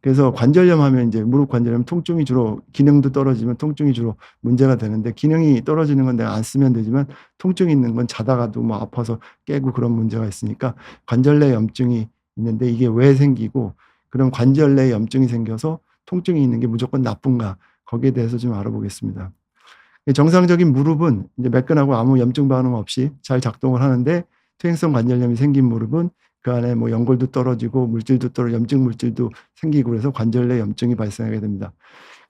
그래서 관절염 하면 이제 무릎 관절염 통증이 주로 기능도 떨어지면 통증이 주로 문제가 되는데 기능이 떨어지는 건 내가 안 쓰면 되지만 통증이 있는 건 자다가도 뭐 아파서 깨고 그런 문제가 있으니까 관절 내 염증이 있는데 이게 왜 생기고 그런 관절 내 염증이 생겨서 통증이 있는 게 무조건 나쁜가 거기에 대해서 좀 알아보겠습니다. 정상적인 무릎은 이제 매끈하고 아무 염증 반응 없이 잘 작동을 하는데 퇴행성 관절염이 생긴 무릎은 그 안에 뭐 연골도 떨어지고 물질도 떨어지고 염증 물질도 생기고 그래서 관절 내 염증이 발생하게 됩니다.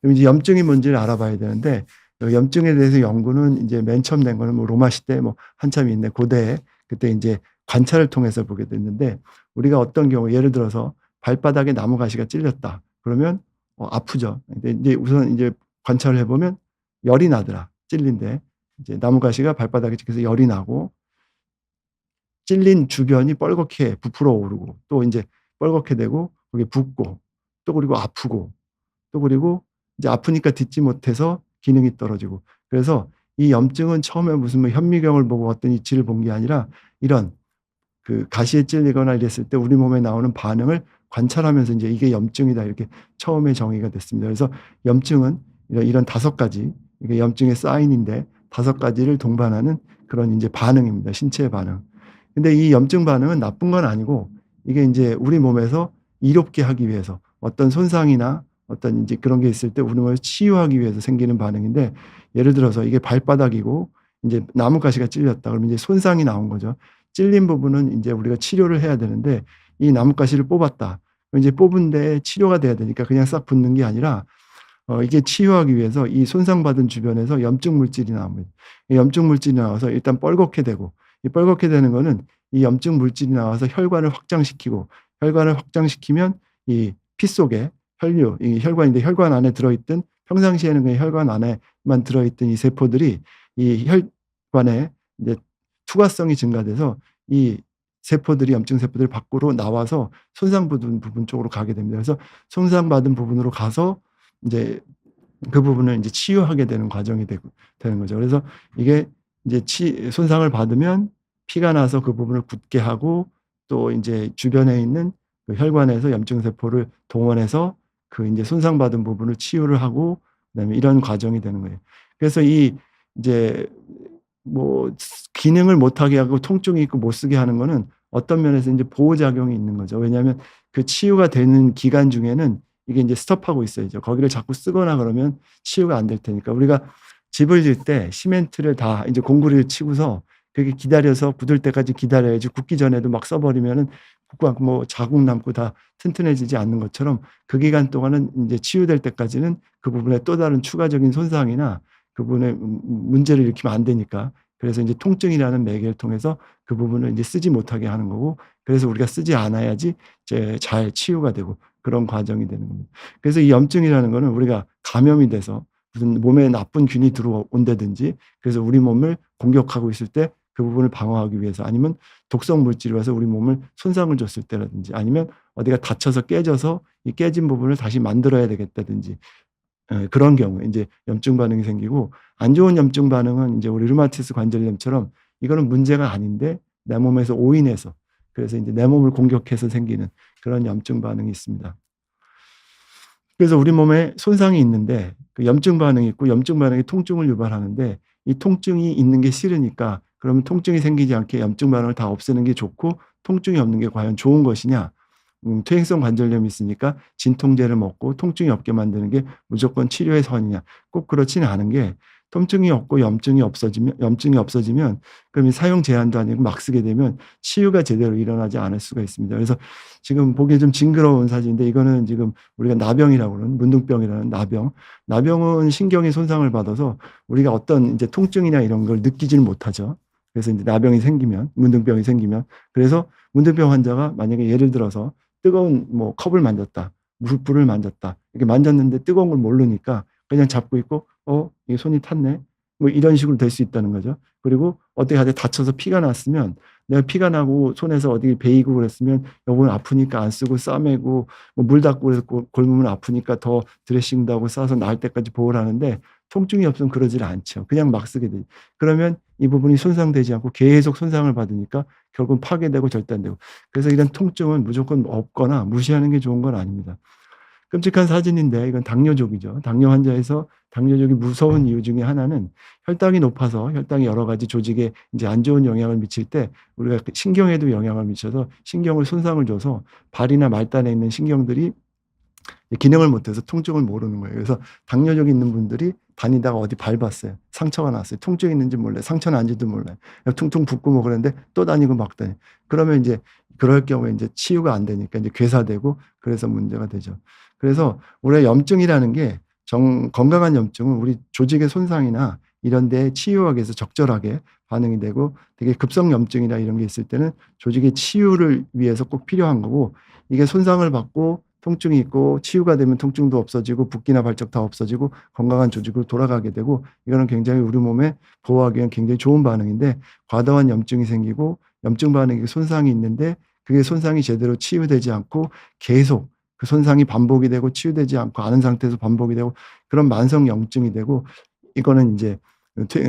그럼 이제 염증이 뭔지를 알아봐야 되는데 염증에 대해서 연구는 이제 맨 처음 된 거는 뭐 로마 시대 뭐 한참 있네 고대에 그때 이제 관찰을 통해서 보게 됐는데 우리가 어떤 경우 예를 들어서 발바닥에 나무 가시가 찔렸다. 그러면 아프죠. 근데 이제 우선 이제 관찰을 해보면 열이 나더라. 찔린데 이제 나무 가시가 발바닥에 찍혀서 열이 나고 찔린 주변이 뻘겋게 부풀어 오르고 또 인제 뻘겋게 되고 거기에 붓고 또 그리고 아프고 또 그리고 이제 아프니까 딛지 못해서 기능이 떨어지고 그래서 이 염증은 처음에 무슨 뭐 현미경을 보고 어떤 이치를 본 게 아니라 이런 그 가시에 찔리거나 이랬을 때 우리 몸에 나오는 반응을 관찰하면서 인제 '이게 염증이다.' 이렇게 처음에 정의가 됐습니다. 그래서 염증은 이런 5 가지 이게 염증의 사인인데 5 가지를 동반하는 그런 인제 반응입니다, 신체의 반응. 근데 이 염증 반응은 나쁜 건 아니고 이게 인제 우리 몸에서 이롭게 하기 위해서 어떤 손상이나 어떤 인제 그런 게 있을 때 우리 몸을 치유하기 위해서 생기는 반응인데 예를 들어서 이게 발바닥이고 인제 나뭇가시가 찔렸다 그러면 이제 손상이 나온 거죠. 찔린 부분은 인제 우리가 치료를 해야 되는데 이 나뭇가시를 뽑았다. 그럼 이제 뽑은 데에 치료가 돼야 되니까 그냥 싹 붙는 게 아니라 이게 치유하기 위해서 이 손상받은 주변에서 염증 물질이 나옵니다. 이 염증 물질이 나와서 일단 뻘겋게 되고 이 뻘겋게 되는 거는 이 염증 물질이 나와서 혈관을 확장시키고 혈관을 확장시키면 이 피 속에 혈류 이 혈관인데 혈관 안에 들어있던 평상시에는 그냥 혈관 안에만 들어있던 이 세포들이 이 혈관에 이제 투과성이 증가돼서 이 세포들이 염증 세포들이 밖으로 나와서 손상받은 부분 쪽으로 가게 됩니다. 그래서 손상받은 부분으로 가서 인제 그 부분을 인제 치유하게 되는 과정이 되는 거죠. 그래서 이게 인제 손상을 받으면 피가 나서 그 부분을 굳게 하고 또 인제 주변에 있는 그 혈관에서 염증 세포를 동원해서 그 인제 손상받은 부분을 치유를 하고 그다음에 이런 과정이 되는 거예요. 그래서 이 인제 뭐 기능을 못하게 하고 통증이 있고 못 쓰게 하는 거는 어떤 면에서 인제 보호작용이 있는 거죠. 왜냐하면 그 치유가 되는 기간 중에는 이게 인제 스톱하고 있어야죠. 거기를 자꾸 쓰거나 그러면 치유가 안 될 테니까. 우리가 집을 지을 때 시멘트를 다 인제 공구리를 치고서 그게 기다려서 굳을 때까지 기다려야지 굳기 전에도 막 써 버리면은 굳고 않고 뭐 자국 남고 다 튼튼해지지 않는 것처럼 그 기간 동안은 인제 치유될 때까지는 그 부분에 또 다른 추가적인 손상이나 그 부분에 문제를 일으키면 안 되니까. 그래서 인제 통증이라는 매개를 통해서 그 부분을 인제 쓰지 못하게 하는 거고 그래서 우리가 쓰지 않아야지 이제 잘 치유가 되고 그런 과정이 되는 겁니다. 그래서 이 염증이라는 거는 우리가 감염이 돼서 무슨 몸에 나쁜 균이 들어온다든지 그래서 우리 몸을 공격하고 있을 때 그 부분을 방어하기 위해서 아니면 독성 물질이 와서 우리 몸을 손상을 줬을 때라든지 아니면 어디가 다쳐서 깨져서 이 깨진 부분을 다시 만들어야 되겠다든지 그런 경우에 인제 염증 반응이 생기고 안 좋은 염증 반응은 인제 우리 류마티스 관절염처럼 이거는 문제가 아닌데 내 몸에서 오인해서 그래서 인제 내 몸을 공격해서 생기는 그런 염증 반응이 있습니다. 그래서 우리 몸에 손상이 있는데 그 염증 반응이 있고 염증 반응이 통증을 유발하는데 이 통증이 있는 게 싫으니까 그러면 통증이 생기지 않게 염증 반응을 다 없애는 게 좋고 통증이 없는 게 과연 좋은 것이냐? 퇴행성 관절염이 있으니까 진통제를 먹고 통증이 없게 만드는 게 무조건 치료의 선이냐? 꼭 그렇지는 않은 게 통증이 없고 염증이 없어지면 그럼 이 사용 제한도 아니고 막 쓰게 되면 치유가 제대로 일어나지 않을 수가 있습니다. 그래서 지금 보기에 좀 징그러운 사진인데 이거는 지금 우리가 나병이라고 그러는 문둥병이라는 나병. 나병은 신경이 손상을 받아서 우리가 어떤 인제 통증이나 이런 걸 느끼지를 못하죠. 그래서 인제 나병이 생기면 문둥병이 생기면 그래서 문둥병 환자가 만약에 예를 들어서 뜨거운 뭐 컵을 만졌다. 무릎불을 만졌다. 이렇게 만졌는데 뜨거운 걸 모르니까 그냥 잡고 있고 '이게 손이 탔네.' 뭐 이런 식으로 될 수 있다는 거죠. 그리고 어떻게 하다 다쳐서 피가 났으면 내가 피가 나고 손에서 어디 베이고 그랬으면 여보는 아프니까 안 쓰고 싸매고 뭐 물 닦고 그래서 골무면 아프니까 더 드레싱도 하고 싸서 나을 때까지 보호를 하는데 통증이 없으면 그러지를 않죠. 그냥 막 쓰게 되죠. 그러면 이 부분이 손상되지 않고 계속 손상을 받으니까 결국은 파괴되고 절단되고 그래서 이런 통증은 무조건 없거나 무시하는 게 좋은 건 아닙니다. 끔찍한 사진인데 이건 당뇨족이죠. 당뇨 환자에서 당뇨족이 무서운 이유 중에 하나는 혈당이 높아서 혈당이 여러 가지 조직에 이제 안 좋은 영향을 미칠 때 우리가 그 신경에도 영향을 미쳐서 신경을 손상을 줘서 발이나 말단에 있는 신경들이 기능을 못해서 통증을 모르는 거예요. 그래서 당뇨족이 있는 분들이 다니다가 어디 밟았어요. 상처가 났어요. 통증이 있는지 몰라요. 상처 난지도 몰라요. 퉁퉁 붓고 뭐 그러는데 또 다니고 막 다녀요. 그러면 인제 그럴 경우에 인제 치유가 안 되니까 인제 괴사되고 그래서 문제가 되죠. 그래서 우리가 염증이라는 게 건강한 염증은 우리 조직의 손상이나 이런 데에 치유하기 위해서 적절하게 반응이 되고 되게 급성 염증이나 이런 게 있을 때는 조직의 치유를 위해서 꼭 필요한 거고 이게 손상을 받고 통증이 있고 치유가 되면 통증도 없어지고 붓기나 발적 다 없어지고 건강한 조직으로 돌아가게 되고 이거는 굉장히 우리 몸에 보호하기에는 굉장히 좋은 반응인데 과다한 염증이 생기고 염증 반응에 손상이 있는데 그게 손상이 제대로 치유되지 않고 계속 그 손상이 반복이 되고 치유되지 않고 않은 상태에서 반복이 되고 그런 만성 염증이 되고 이거는 인제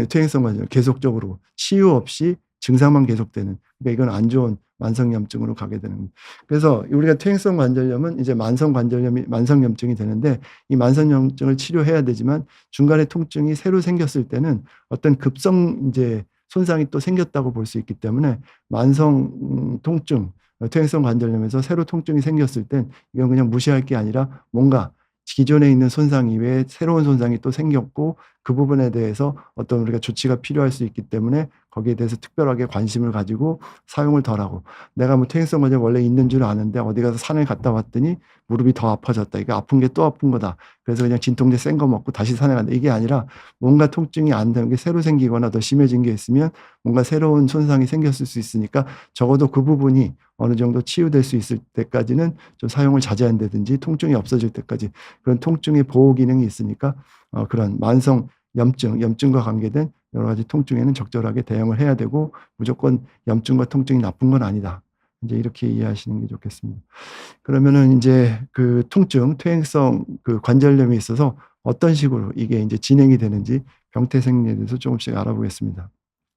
퇴행성 관절 계속적으로 치유 없이 증상만 계속되는 그러니까 이건 안 좋은 만성 염증으로 가게 되는 겁니다. 그래서 우리가 퇴행성 관절염은 이제 만성 관절염이 만성 염증이 되는데 이 만성 염증을 치료해야 되지만 중간에 통증이 새로 생겼을 때는 어떤 급성 인제 손상이 또 생겼다고 볼 수 있기 때문에 만성 통증 퇴행성 관절염에서 새로 통증이 생겼을 땐 이건 그냥 무시할 게 아니라 뭔가 기존에 있는 손상 이외에 새로운 손상이 또 생겼고 그 부분에 대해서 어떤 우리가 조치가 필요할 수 있기 때문에 거기에 대해서 특별하게 관심을 가지고 사용을 덜 하고 내가 뭐 퇴행성 관절 원래 있는 줄 아는데 어디 가서 산에 갔다 왔더니 무릎이 더 아파졌다. 이게 아픈 게 또 아픈 거다. 그래서 그냥 진통제 센 거 먹고 다시 산에 간다. 이게 아니라 뭔가 통증이 안 되는 게 새로 생기거나 더 심해진 게 있으면 뭔가 새로운 손상이 생겼을 수 있으니까 적어도 그 부분이 어느 정도 치유될 수 있을 때까지는 좀 사용을 자제한다든지 통증이 없어질 때까지 그런 통증의 보호 기능이 있으니까 그런 만성 염증과 관계된 여러 가지 통증에는 적절하게 대응을 해야 되고 무조건 염증과 통증이 나쁜 건 아니다. 인제 이렇게 이해하시는 게 좋겠습니다. 그러면은 인제 그 통증, 퇴행성 그 관절염에 있어서 어떤 식으로 이게 인제 진행이 되는지 병태 생리에 대해서 조금씩 알아보겠습니다.